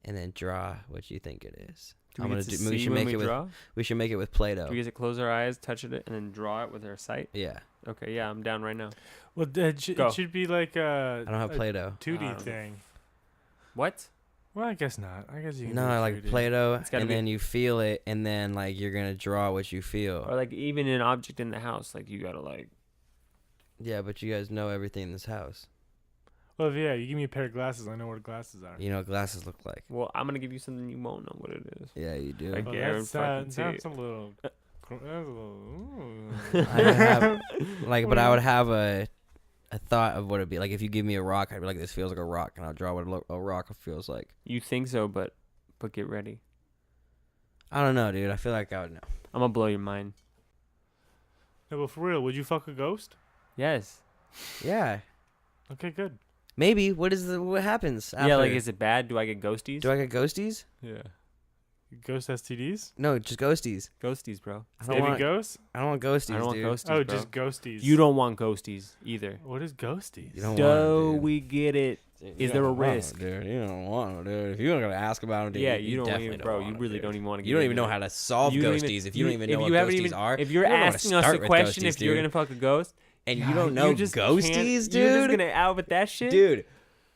and then draw what you think it is. Do I'm we gonna get to do. We see should when make we it with. draw? We should make it with Do Play-Doh. we get to close our eyes, touch it, and then draw it with our sight? Yeah. Okay, yeah, I'm down right now. Well, it Go. should be like a I don't have Play-Doh. 2D thing. What? Well, I guess not. I guess you can. No, do I like 3D. Play-Doh, It's gotta and be- then you feel it, and then like you're gonna draw what you feel. Or like even an object in the house, like you gotta like. Yeah, but you guys know everything in this house. Well, yeah, you give me a pair of glasses. I know what glasses are. You know what glasses look like. Well, I'm gonna give you something you won't know what it is. Yeah, you do. Like- Well, Garen that's fucking a little. That's a little. I have, like, but I would have a thought of what it'd be like if you give me a rock. I'd be like, this feels like a rock, and I'll draw what a rock feels like. You think so, but get ready. I don't know, dude. I feel like I would know. I'm gonna blow your mind. No, but for real, would you fuck a ghost? Yes. Yeah, Okay, good. maybe. What happens? After? Yeah, like is it bad? Do I get ghosties? Do I get ghosties? Yeah. Ghost STDs? No, just ghosties. Ghosties, bro. I don't Baby want. ghosts? I don't want ghosties, I don't want dude. ghosties, Oh, bro. just ghosties. You don't want ghosties either. What is ghosties? You don't want Do 'em, dude. we get it? Dude, Is you there a don't want 'em, risk? dude? You don't want 'em, dude. If you're not gonna ask about them, dude, Yeah, you you don't definitely even, don't bro. want You 'em, really dude. don't even want to. You don't even know how to solve You don't ghosties even- if you don't even know what haven't ghosties even- are. If you're You don't know how to asking us start a with question, ghosties, if you're dude. gonna fuck a ghost, And yeah, you don't know just can't- ghosties, dude. You're just gonna out with that shit, Dude,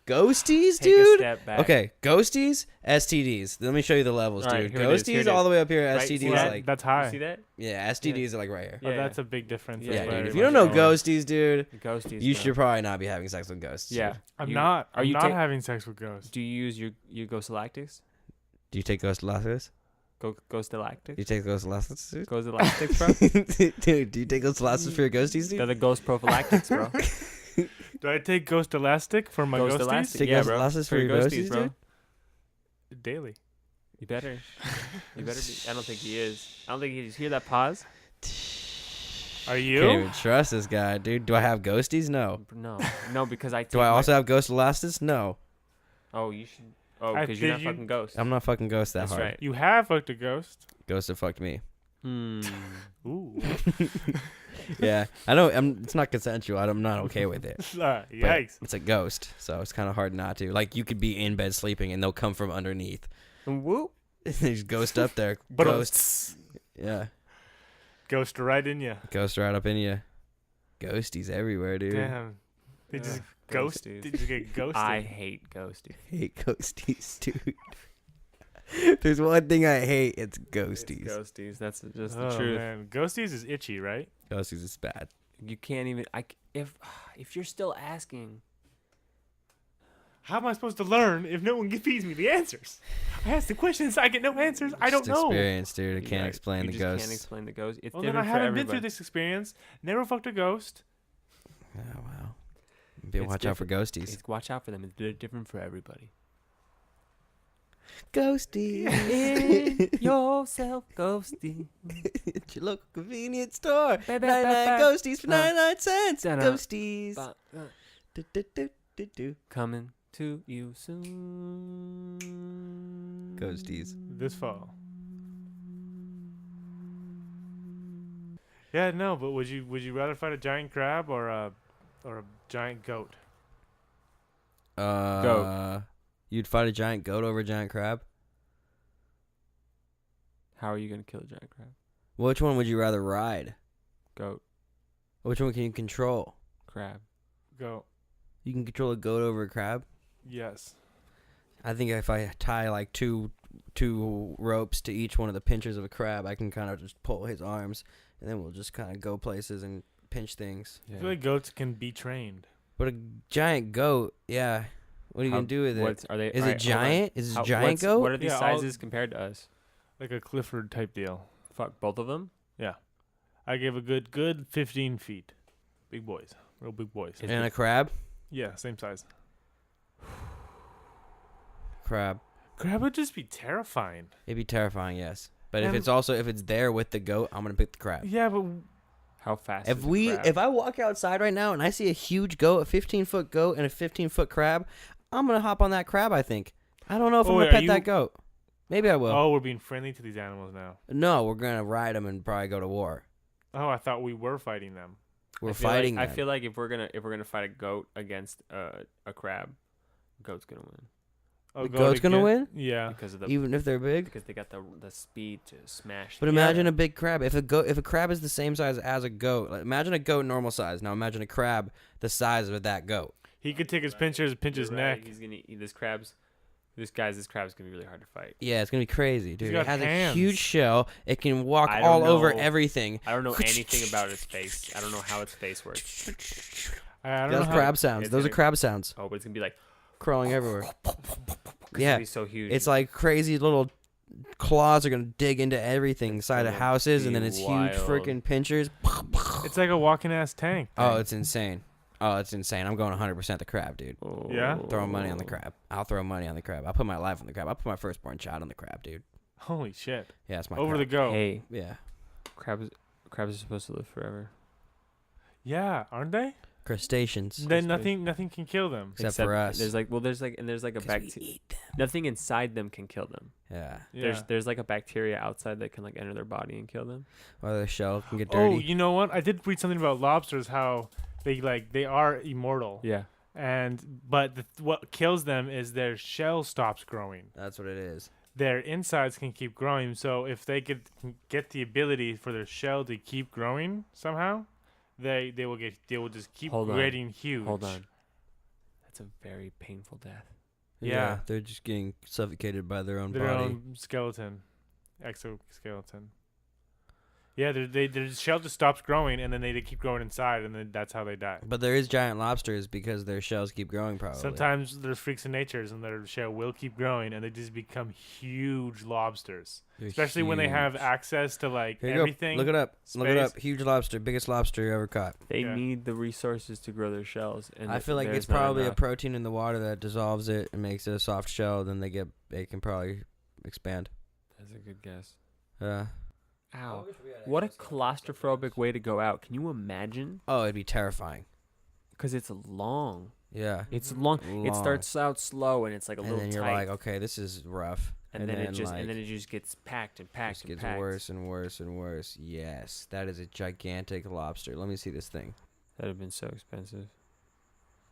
Ghosties, Take a dude. step back. Okay, ghosties, STDs. Let me show you the levels, All right, dude. here it is, here Ghosties it all is. the way up here. Right, STDs see Yeah, like that's You high. see that? yeah, STDs are like right here. Oh, that's a big difference. Yeah, Yeah, That's dude. very If you don't know much lower. ghosties, dude, Ghosties. you bro. should probably not be having sex with ghosts. Yeah. I'm You- not. Are I'm you not take- having sex with ghosts. Do you use your Ghost Galactics? Do you take Ghost Galactics? Ghost Do you Galactics? take Ghost Galactics, dude? Ghost Galactics, bro. Dude, do you take Ghost Galactics for your ghosties, They're dude? the Ghost Prophylactics, bro. Do I take Ghost Elastic for my Ghost ghosties? Elastic, Take yeah, Ghost bro. Galactics for For your your ghosties, bro. dude? Daily. You better. You better be. I don't think he is. I don't think he's. Hear that pause? Are Can't you? even trust this guy, dude. Do I have ghosties? No. No, because I. Do I also have Ghost Elastis? No. Oh, you should. Oh, I because you're not did you- fucking Ghost. I'm not fucking Ghost that That's hard. right. You have fucked a ghost. Ghosts have fucked me. Ooh. Yeah, I know. It's not consensual. I'm not okay with it. But Yikes. it's a ghost, so it's kind of hard not to. Like, you could be in bed sleeping, and they'll come from underneath. Whoop. There's ghost up there. But Ghost. Yeah, Ghost right in you. ghost right up in you. Ghosties everywhere, dude. Damn. They just Ugh, ghost. ghosties. They just get ghosted. I hate ghosties. Hate ghosties, dude. There's one thing I hate. It's ghosties. Ghosties. That's just the Oh truth. man, ghosties is itchy, right? Ghosties is bad. You can't even. If you're still asking. How am I supposed to learn if no one feeds me the answers? I ask the questions, I get no answers. I don't Just know. experience, dude. I You're can't right. explain You the just ghosts. Can't explain the ghost. It's Well, then I different for haven't been everybody. through this experience. Never fucked a ghost. Oh wow. Watch out for ghosties. Watch out for them. It's different for everybody. Ghosties. In yourself, ghosty. At your local convenience store. Ba, ba, 99 ba, ba. ghosties for Uh, 99 cents. da-da. Ghosties. Ba- Do, do, do, do, do. Coming to you soon. Ghosties. This fall. Yeah, no, but would you rather fight a giant crab or a giant goat? Goat. You'd fight a giant goat over a giant crab? How are you gonna kill a giant crab? Which one would you rather ride? Goat, Which one can you control? crab. Goat. You can control a goat over a crab? Yes. I think if I tie like two ropes to each one of the pinchers of a crab, I can kind of just pull his arms, and then we'll just kind of go places and pinch things. I feel like goats can be trained. But a giant goat, yeah. What are you How- gonna do with it? What's are they? Is alright, it hold on. giant? Is it How- a giant what's- goat? What are these Yeah, sizes compared to us? Like a Clifford type deal. Fuck both of them. I give a good 15 feet. Big boys. Real big boys. Is And it- a crab? Yeah, same size. Crab. Crab would just be terrifying. It'd be terrifying, yes. But Yeah, if it's there with the goat, I'm gonna pick the crab. Yeah, but How fast? If is a crab? if I walk outside right now and I see a huge goat, a 15-foot goat and a 15-foot crab, I'm gonna hop on that crab. I think. I don't know if I'm wait, gonna are pet that you- goat. Maybe I will. oh, we're being friendly to these animals now. No, we're gonna ride them and probably go to war. Oh, I thought we were fighting them. We're I feel fighting Like, them. I feel like if we're gonna fight a goat against a crab, goat's gonna win Oh, The goat's gonna win? Yeah. because of the Even if they're big. because they got the speed to smash. But the- imagine a big crab. If a crab is the same size as a goat, like, imagine a goat normal size. Now imagine a crab the size of that goat. He could take his pinchers, pinch his You're right, neck. He's gonna eat this crab's. This crab's gonna be really hard to fight. Yeah, it's gonna be crazy, dude. It got has hands. a huge shell. It can walk I don't all over know. everything. I don't know anything about its face. I don't know how its face works. I don't know Those how. crab sounds. it's Those are gonna- crab sounds. Oh, but it's gonna be like Crawling everywhere. 'cause Yeah, it'll be so huge. it's like crazy little claws are gonna dig into everything inside of gonna houses, and be then it's huge wild. freaking pinchers. It's like a walking ass tank. Oh, thing. it's insane. Oh, it's insane. I'm going 100% the crab, dude. Yeah? Throwing money on the crab. I'll throw money on the crab. I'll put my life on the crab. I'll put my firstborn child on the crab, dude. Holy shit. Yeah, it's my Over the crab. go. Hey, Yeah. crabs are supposed to live forever. Yeah, aren't they? Crustaceans. Then nothing can kill them. Except for us. There's like a 'Cause we bacteria. eat them. Nothing inside them can kill them. Yeah. Yeah. There's like a bacteria outside that can like enter their body and kill them. Or the shell can get Oh, dirty. you know what? I did read something about lobsters. How they are immortal. Yeah. But what kills them is their shell stops growing. That's what it is. Their insides can keep growing. So if they can get the ability for their shell to keep growing somehow, they will just keep Hold on. getting huge. Hold on. a very painful death. Yeah. They're just getting suffocated by their own Their body. own skeleton, exoskeleton. Yeah, their shell just stops growing, and then they keep growing inside, and then that's how they die. But there is giant lobsters because their shells keep growing. Probably. Sometimes there's freaks of nature, and their shell will keep growing, and they just become huge lobsters. They're Especially when they have huge. access to like Here you everything. go. Look it up. Look it space. up. Huge lobster, biggest lobster ever caught. They Yeah. need the resources to grow their shells. And I feel like there's it's not probably a enough. protein in the water that dissolves it and makes it a soft shell. Then they can probably expand. That's a good guess. Ow. Ow. What a claustrophobic way to go out. Can you imagine? Oh, it'd be terrifying. Because it's long. Yeah. It's long. It Long. starts out slow and it's like a And little then you're tight. like, okay, this is rough. and then it just gets packed and packed just and gets packed. worse and worse and worse. Yes, that is a gigantic lobster. Let me see this thing. That'd have been so expensive.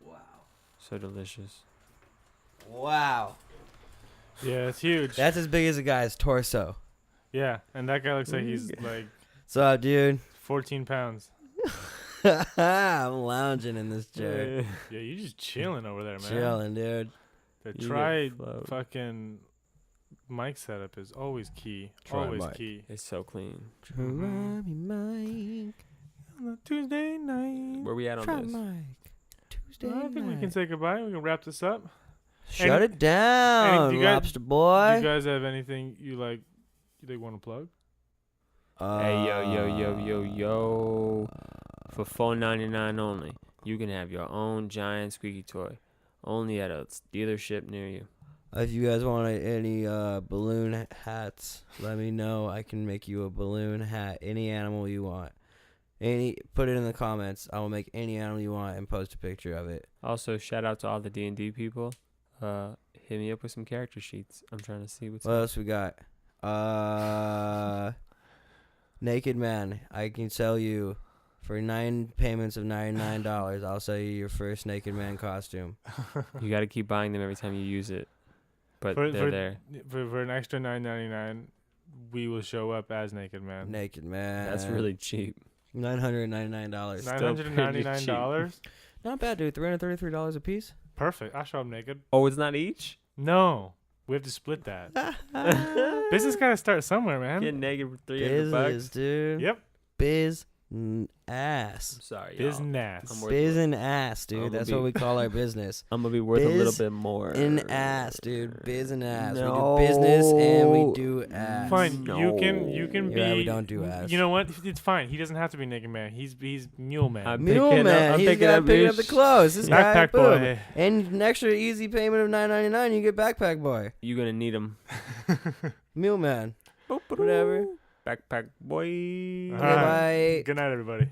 Wow. So delicious. Wow. Yeah, it's huge. That's as big as a guy's torso. Yeah, and that guy looks like he's Mm. like What's up, dude? 14 pounds. I'm lounging in this chair. Yeah, you just chilling over there, man. Chilling, dude. The You try get float. fucking mic setup is always key. Try always mic. key. It's so clean. Try me, Mike. On a Tuesday night. Where we at on Try this? Mike. Tuesday I think we can night. say goodbye. We can wrap this up. Shut it down, do you guys- lobster Do boy. you guys have anything you want to plug? Hey, yo. For $4.99 only, you can have your own giant squeaky toy. Only at a dealership near you. If you guys want any balloon hats, let me know. I can make you a balloon hat. Any animal you want. Put it in the comments. I will make any animal you want and post a picture of it. Also, shout out to all the D&D people. Hit me up with some character sheets. I'm trying to see what's What else we got? Naked Man. I can sell you for 9 payments of $99. I'll sell you your first Naked Man costume. You got to keep buying them every time you use it. But For- they're for- there. For an extra $9.99, we will show up as Naked Man. Naked Man. That's really cheap. $999. $999? Not bad, dude. $333 a piece. Perfect. I'll show up naked. Oh, it's not each? No. We have to split that. Business got to start somewhere, man. Get negative $300. Business, dude. Yep. Biz I'm ass. sorry, y'all. Business. I'm worth Biz and ass, dude. I'ma That's be- what we call our business. I'm going to be worth a little Biz bit more. In ass, dude. Biz and ass. No. We do business and we do ass. Fine. No. You can be. Yeah, we don't do ass. You know what? It's fine. He doesn't have to be Naked Man. He's Mule Man. I'm Mule picking up- Man. I'm He's picking got up picking up his the clothes. This guy, Backpack boom. Boy. And an extra easy payment of $9.99, you get Backpack Boy. You're going to need them. Mule Man. Whatever. Backpack boy. All right. Bye. Good night, everybody.